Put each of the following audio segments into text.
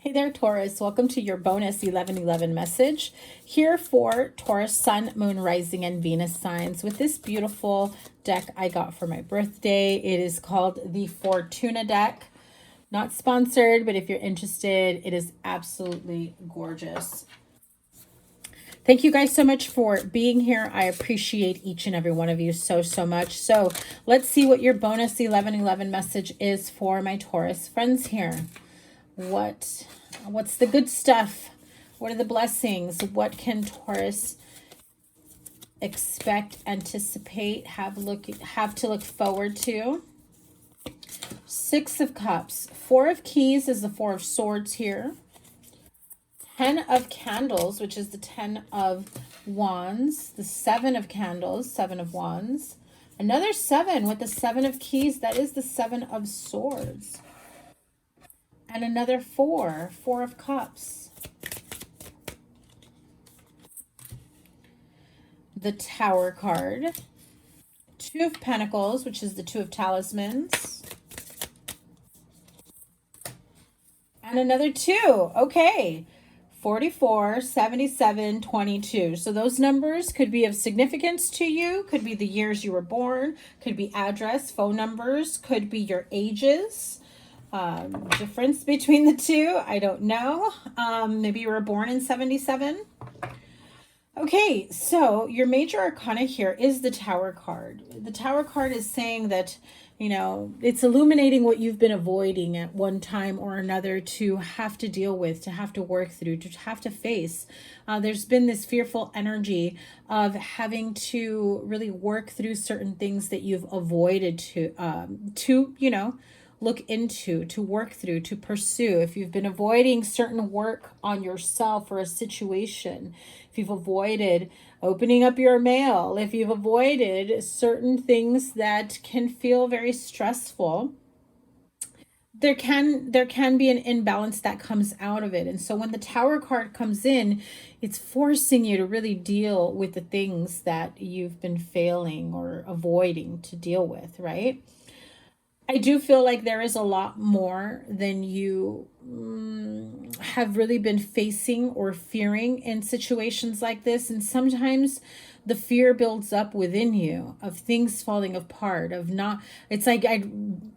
Hey there, Taurus. Welcome to your bonus 1111 message here for Taurus, Sun, Moon, Rising, and Venus signs with this beautiful deck I got for my birthday. It is called the Fortuna deck. Not sponsored, but if you're interested, it is absolutely gorgeous. Thank you guys so much for being here. I appreciate each and every one of you so much. So let's see what your bonus 1111 message is for my Taurus friends here. What's the good stuff? What are the blessings? What can Taurus expect, anticipate, have to look forward to? Six of Cups. Four of Keys is the Four of Swords here. 10 of Candles, which is the 10 of Wands. The Seven of Candles, Seven of Wands. Another seven with the Seven of Keys. That is the Seven of Swords. And another four of Cups. The Tower card. Two of Pentacles, which is the Two of Talismans. And another two. Okay. 44, 77, 22. So those numbers could be of significance to you. Could be the years you were born. Could be address, phone numbers. Could be your ages. Difference between the two, I don't know. Maybe you were born in 77. Okay, so your major arcana here is the Tower card. The Tower card is saying that, you know, it's illuminating what you've been avoiding at one time or another to have to deal with, to have to work through, to have to face. There's been this fearful energy of having to really work through certain things that you've avoided to you know, look into, to work through, to pursue. If you've been avoiding certain work on yourself or a situation, if you've avoided opening up your mail, if you've avoided certain things that can feel very stressful, there can be an imbalance that comes out of it. And so when the Tower card comes in, it's forcing you to really deal with the things that you've been failing or avoiding to deal with, right? I do feel like there is a lot more than you have really been facing or fearing in situations like this. And sometimes the fear builds up within you of things falling apart, of not, it's like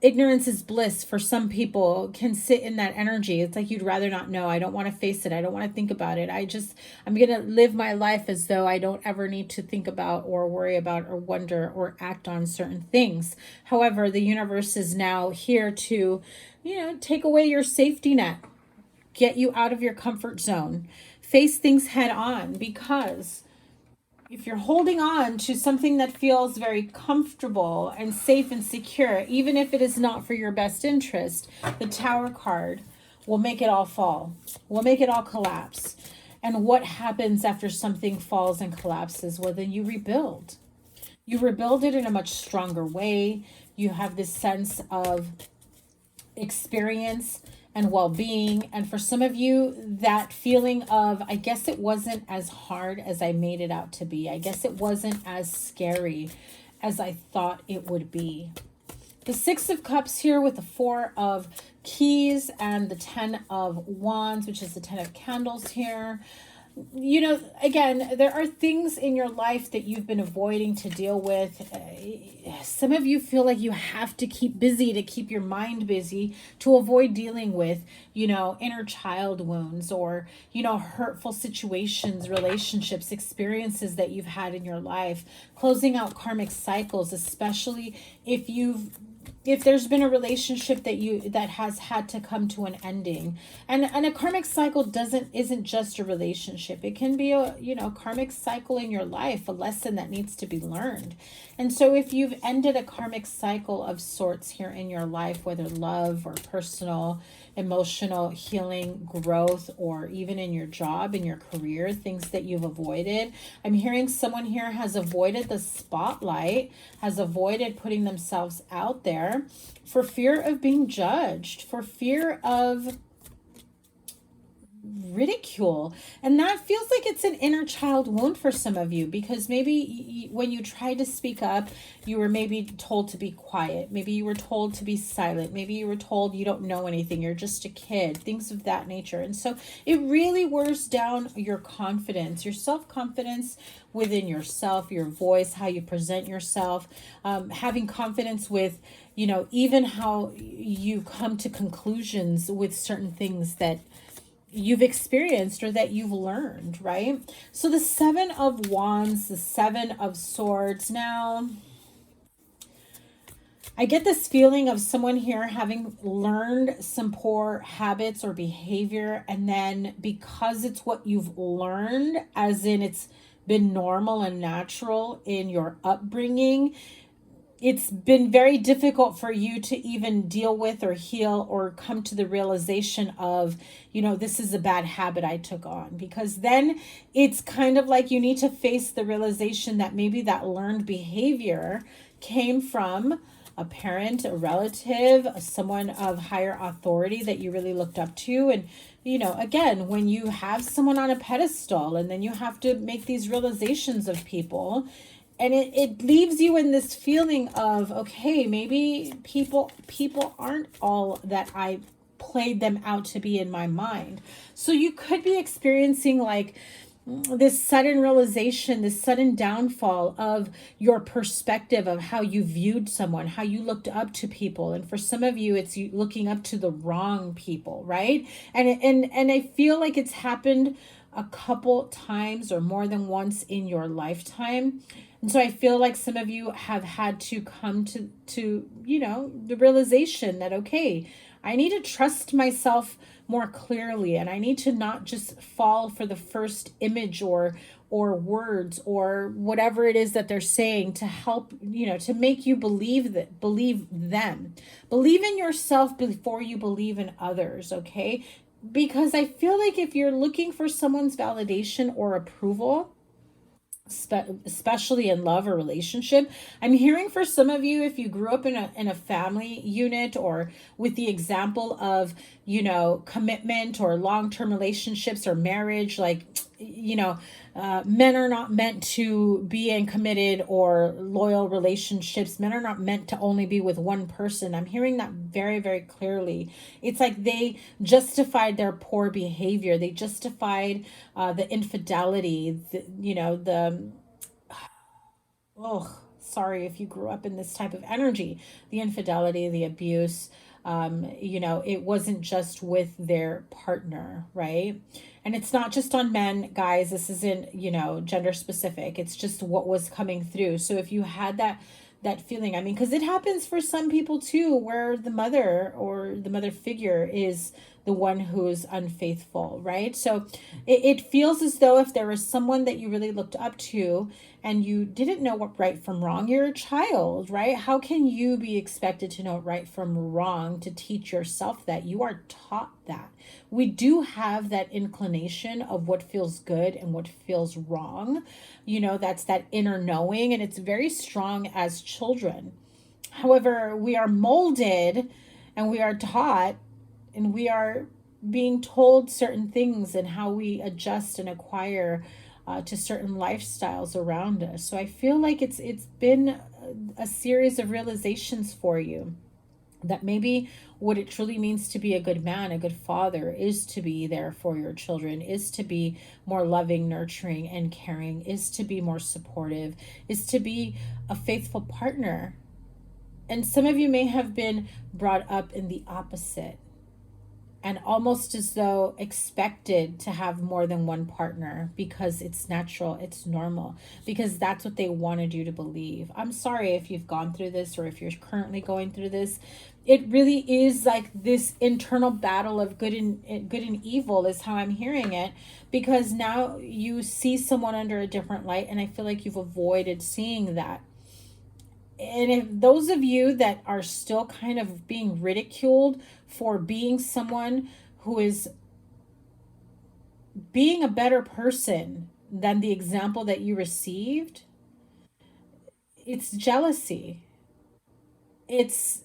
ignorance is bliss for some people, can sit in that energy. It's like you'd rather not know. I don't want to face it. I don't want to think about it. I'm going to live my life as though I don't ever need to think about or worry about or wonder or act on certain things. However, the universe is now here to, you know, take away your safety net, get you out of your comfort zone, face things head on, because if you're holding on to something that feels very comfortable and safe and secure, even if it is not for your best interest, the Tower card will make it all fall, will make it all collapse. And what happens after something falls and collapses? Well, then you rebuild. You rebuild it in a much stronger way. You have this sense of experience and well-being. And for some of you, that feeling of, I guess it wasn't as hard as I made it out to be. I guess it wasn't as scary as I thought it would be. The Six of Cups here with the Four of Keys and the 10 of Wands, which is the 10 of Candles here. You know, again, there are things in your life that you've been avoiding to deal with. Some of you feel like you have to keep busy, to keep your mind busy, to avoid dealing with, you know, inner child wounds or, you know, hurtful situations, relationships, experiences that you've had in your life, closing out karmic cycles, especially if there's been a relationship that has had to come to an ending. And a karmic cycle isn't just a relationship. It can be a, you know, karmic cycle in your life, a lesson that needs to be learned. And so if you've ended a karmic cycle of sorts here in your life, whether love or personal, emotional healing, growth, or even in your job, in your career, things that you've avoided. I'm hearing someone here has avoided the spotlight, has avoided putting themselves out there for fear of being judged, for fear of ridicule. And that feels like it's an inner child wound for some of you, because maybe when you tried to speak up, you were maybe told to be quiet. Maybe you were told to be silent. Maybe you were told you don't know anything. You're just a kid, things of that nature. And so it really wears down your confidence, your self confidence within yourself, your voice, how you present yourself, having confidence with, even how you come to conclusions with certain things that you've experienced or that you've learned, right? So the Seven of Wands, the Seven of Swords. Now, I get this feeling of someone here having learned some poor habits or behavior, and then because it's what you've learned, as in it's been normal and natural in your upbringing, it's been very difficult for you to even deal with or heal or come to the realization of, this is a bad habit I took on. Because then it's kind of like you need to face the realization that maybe that learned behavior came from a parent, a relative, someone of higher authority that you really looked up to. And again, when you have someone on a pedestal and then you have to make these realizations of people, and it leaves you in this feeling of, okay, maybe people aren't all that I played them out to be in my mind. So you could be experiencing like this sudden realization, this sudden downfall of your perspective of how you viewed someone, how you looked up to people. And for some of you, it's you looking up to the wrong people, right? And I feel like it's happened a couple times or more than once in your lifetime. And so I feel like some of you have had to come to the realization that, okay, I need to trust myself more clearly, and I need to not just fall for the first image or words or whatever it is that they're saying to help, to make you believe them. Believe in yourself before you believe in others, okay? Because I feel like if you're looking for someone's validation or approval, especially in love or relationship, I'm hearing for some of you, if you grew up in a family unit or with the example of commitment or long-term relationships or marriage, like men are not meant to be in committed or loyal relationships. Men are not meant to only be with one person. I'm hearing that very, very clearly. It's like they justified their poor behavior. They justified the infidelity, the oh, sorry if you grew up in this type of energy, the infidelity, the abuse. It wasn't just with their partner, right? And it's not just on men, guys. This isn't, gender specific. It's just what was coming through. So if you had that feeling, I mean, because it happens for some people too, where the mother or the mother figure is the one who's unfaithful, right? So it feels as though if there was someone that you really looked up to and you didn't know what right from wrong, you're a child, right? How can you be expected to know right from wrong, to teach yourself that? You are taught that. We do have that inclination of what feels good and what feels wrong. That's that inner knowing, and it's very strong as children. However, we are molded and we are taught and we are being told certain things and how we adjust and acquire to certain lifestyles around us. So I feel like it's been a series of realizations for you that maybe what it truly means to be a good man, a good father, is to be there for your children, is to be more loving, nurturing, and caring, is to be more supportive, is to be a faithful partner. And some of you may have been brought up in the opposite and almost as though expected to have more than one partner because it's natural, it's normal, because that's what they wanted you to believe. I'm sorry if you've gone through this or if you're currently going through this. It really is like this internal battle of good and evil is how I'm hearing it, because now you see someone under a different light, and I feel like you've avoided seeing that. And if those of you that are still kind of being ridiculed for being someone who is being a better person than the example that you received, it's jealousy. It's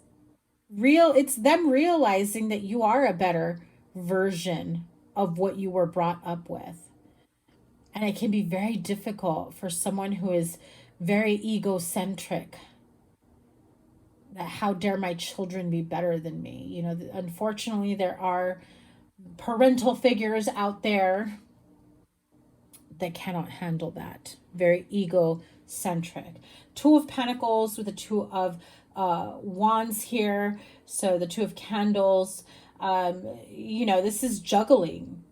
them realizing that you are a better version of what you were brought up with. And it can be very difficult for someone who is very egocentric. That how dare my children be better than me? You know, unfortunately, there are parental figures out there that cannot handle that. Very egocentric. Two of Pentacles with the Two of Wands here. So the Two of Candles. You know, this is juggling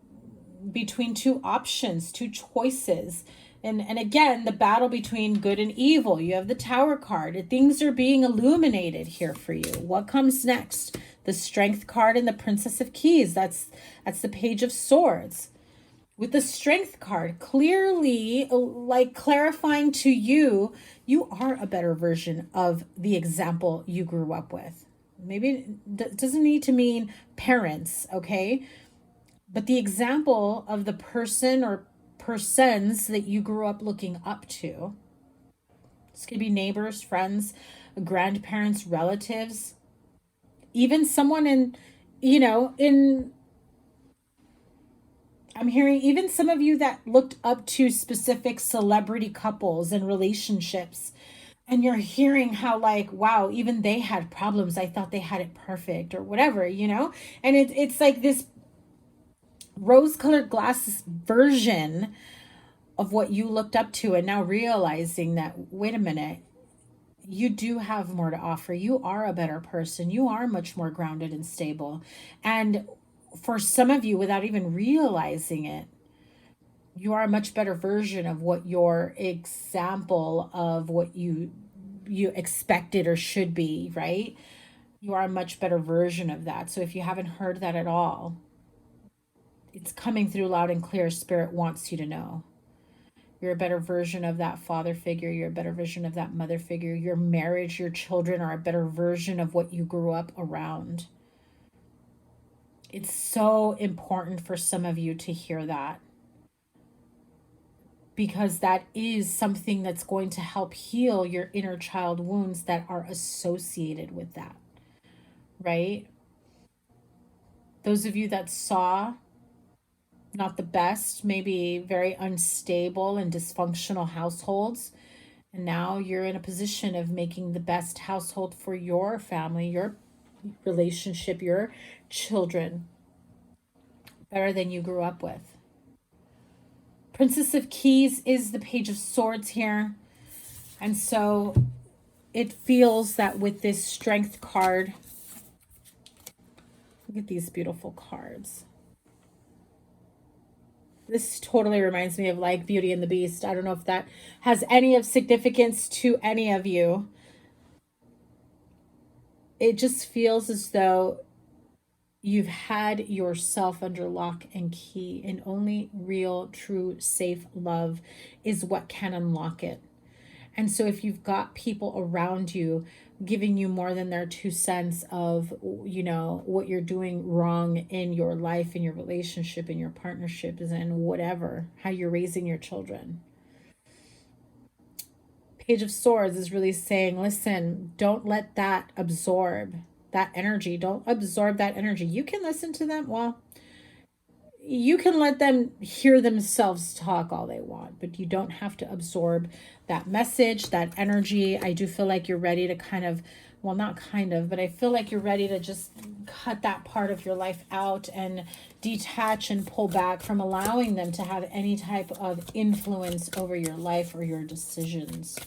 between two options, two choices. And again, the battle between good and evil. You have the Tower card. Things are being illuminated here for you. What comes next? The Strength card and the Princess of Keys. That's the Page of Swords. With the Strength card, clearly like clarifying to you, you are a better version of the example you grew up with. Maybe it doesn't need to mean parents, okay? But the example of the person or persons that you grew up looking up to. This could be neighbors, friends, grandparents, relatives, even someone in, you know, I'm hearing even some of you that looked up to specific celebrity couples and relationships. And you're hearing how, like, wow, even they had problems. I thought they had it perfect or whatever, you know? And it's like this rose-colored glasses version of what you looked up to, and now realizing that, wait a minute, you do have more to offer. You are a better person. You are much more grounded and stable. And for some of you, without even realizing it, you are a much better version of what your example of what you expected or should be, right? You are a much better version of that. So if you haven't heard that at all, it's coming through loud and clear. Spirit wants you to know. You're a better version of that father figure. You're a better version of that mother figure. Your marriage, your children are a better version of what you grew up around. It's so important for some of you to hear that, because that is something that's going to help heal your inner child wounds that are associated with that, right? Those of you that saw not the best, maybe very unstable and dysfunctional households, and now you're in a position of making the best household for your family, your relationship, your children, better than you grew up with. Princess of Keys is the Page of Swords here. And so it feels that with this Strength card, look at these beautiful cards. This totally reminds me of like Beauty and the Beast. I don't know if that has any of significance to any of you. It just feels as though you've had yourself under lock and key, and only real, true, safe love is what can unlock it. And so if you've got people around you giving you more than their 2 cents of, you know, what you're doing wrong in your life, in your relationship, in your partnerships, and whatever, how you're raising your children. Page of Swords is really saying, listen, don't let that absorb that energy. Don't absorb that energy. You can listen to them. Well, you can let them hear themselves talk all they want, but you don't have to absorb that message, that energy. I do feel like you're ready to kind of, well, not kind of, but I feel like you're ready to just cut that part of your life out and detach and pull back from allowing them to have any type of influence over your life or your decisions.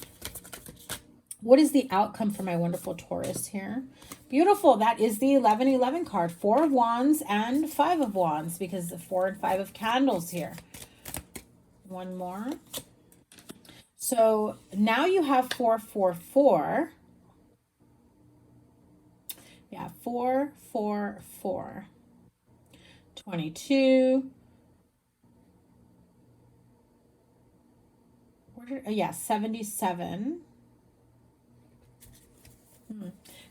What is the outcome for my wonderful Taurus here? Beautiful. That is the 1111 card. 4 of Wands and 5 of Wands, because the 4 and 5 of Candles here. One more. So now you have 444. Yeah, 444. 22. Yeah, 77.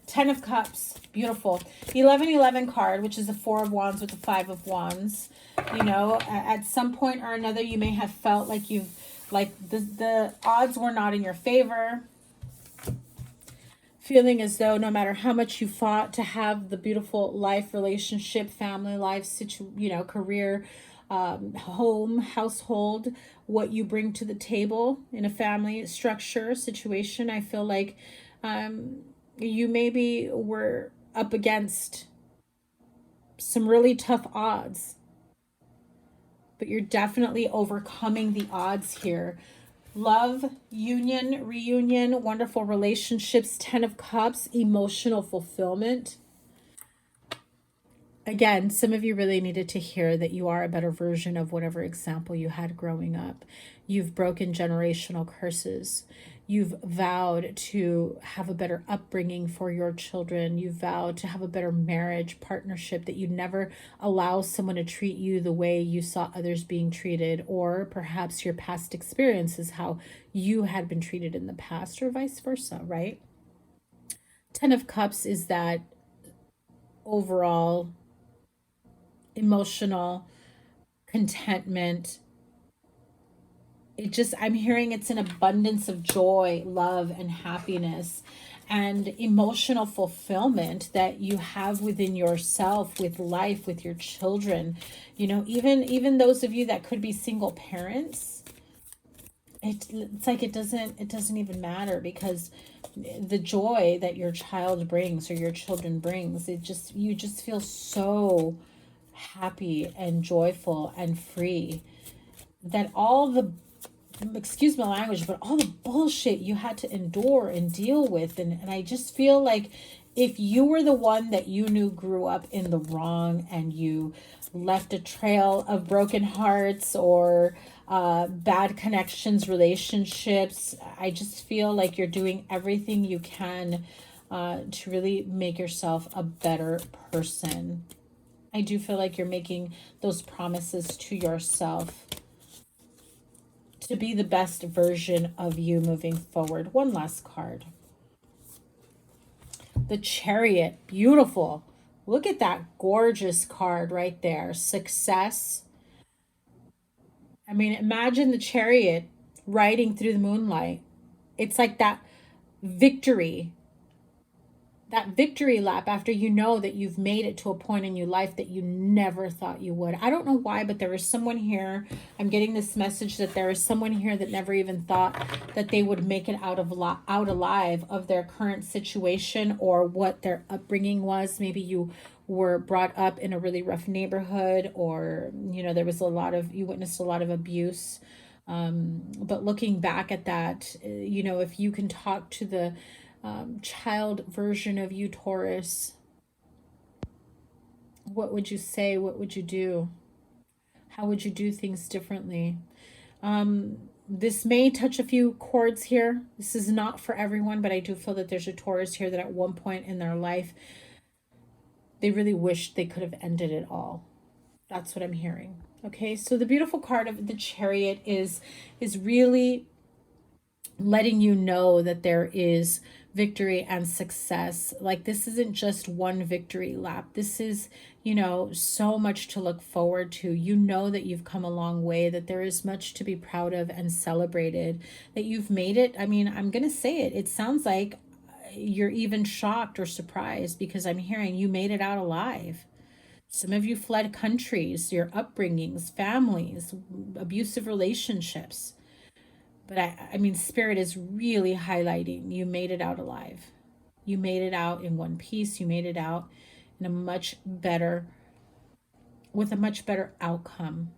10 of Cups, beautiful. 1111 card, which is the 4 of Wands with the 5 of Wands. You know, at some point or another, you may have felt like the odds were not in your favor. feeling as though no matter how much you fought to have the beautiful life, relationship, family life, career, home, household, what you bring to the table in a family structure situation, I feel like you maybe were up against some really tough odds, but you're definitely overcoming the odds here. Love, union, reunion, wonderful relationships, 10 of Cups, emotional fulfillment. Again, some of you really needed to hear that you are a better version of whatever example you had growing up. You've broken generational curses. You've vowed to have a better upbringing for your children. You've vowed to have a better marriage partnership, that you never allow someone to treat you the way you saw others being treated, or perhaps your past experiences, how you had been treated in the past, or vice versa, right? 10 of Cups is that overall emotional contentment. I'm hearing it's an abundance of joy, love, and happiness, and emotional fulfillment that you have within yourself, with life, with your children. Even those of you that could be single parents, it's like it doesn't even matter, because the joy that your child brings, or your children brings, you just feel so happy and joyful and free, that all the, excuse my language, but all the bullshit you had to endure and deal with, and I just feel like if you were the one that you knew grew up in the wrong, and you left a trail of broken hearts, or bad connections, relationships, I just feel like you're doing everything you can to really make yourself a better person. I do feel like you're making those promises to yourself to be the best version of you moving forward. One last card. The Chariot. Beautiful. Look at that gorgeous card right there. Success. I mean, imagine the Chariot riding through the moonlight. It's like that victory lap after you know that you've made it to a point in your life that you never thought you would. I don't know why, but there is someone here. I'm getting this message that there is someone here that never even thought that they would make it out alive of their current situation, or what their upbringing was. Maybe you were brought up in a really rough neighborhood, or there was you witnessed a lot of abuse. But looking back at that, if you can talk to the child version of you, Taurus, what would you say? What would you do? How would you do things differently? This may touch a few chords here. This is not for everyone, but I do feel that there's a Taurus here that at one point in their life, they really wished they could have ended it all. That's what I'm hearing. Okay, so the beautiful card of the Chariot is really letting you know that there is victory and success. Like, this isn't just one victory lap. This is, so much to look forward to. That you've come a long way, that there is much to be proud of and celebrated, that you've made it. I mean, I'm going to say it. It sounds like you're even shocked or surprised, because I'm hearing you made it out alive. Some of you fled countries, your upbringings, families, abusive relationships. But I mean, Spirit is really highlighting you made it out alive. You made it out in one piece. You made it out in with a much better outcome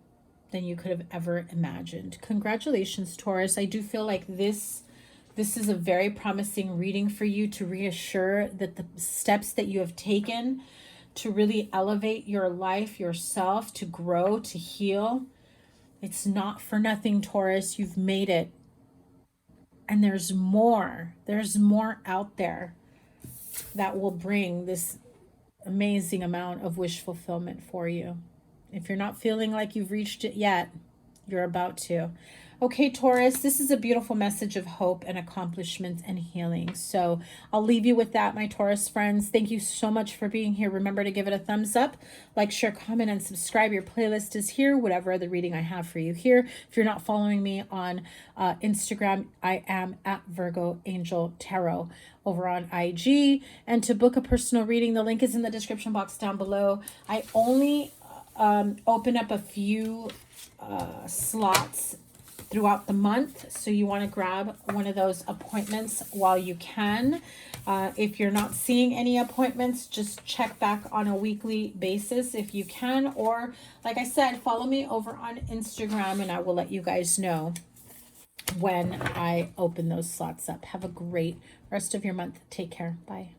than you could have ever imagined. Congratulations, Taurus. I do feel like this is a very promising reading for you, to reassure that the steps that you have taken to really elevate your life, yourself, to grow, to heal, it's not for nothing, Taurus. You've made it. And there's more out there that will bring this amazing amount of wish fulfillment for you. If you're not feeling like you've reached it yet, You're about to. Okay, Taurus, this is a beautiful message of hope and accomplishment and healing. So I'll leave you with that, my Taurus friends. Thank you so much for being here. Remember to give it a thumbs up, like, share, comment, and subscribe. Your playlist is here, whatever other reading I have for you here. If you're not following me on Instagram, I am at Virgo Angel Tarot over on IG. And to book a personal reading, the link is in the description box down below. I only open up a few slots throughout the month, so you want to grab one of those appointments while you can. If you're not seeing any appointments, just check back on a weekly basis if you can, or like I said, follow me over on Instagram and I will let you guys know when I open those slots up. Have a great rest of your month. Take care. Bye.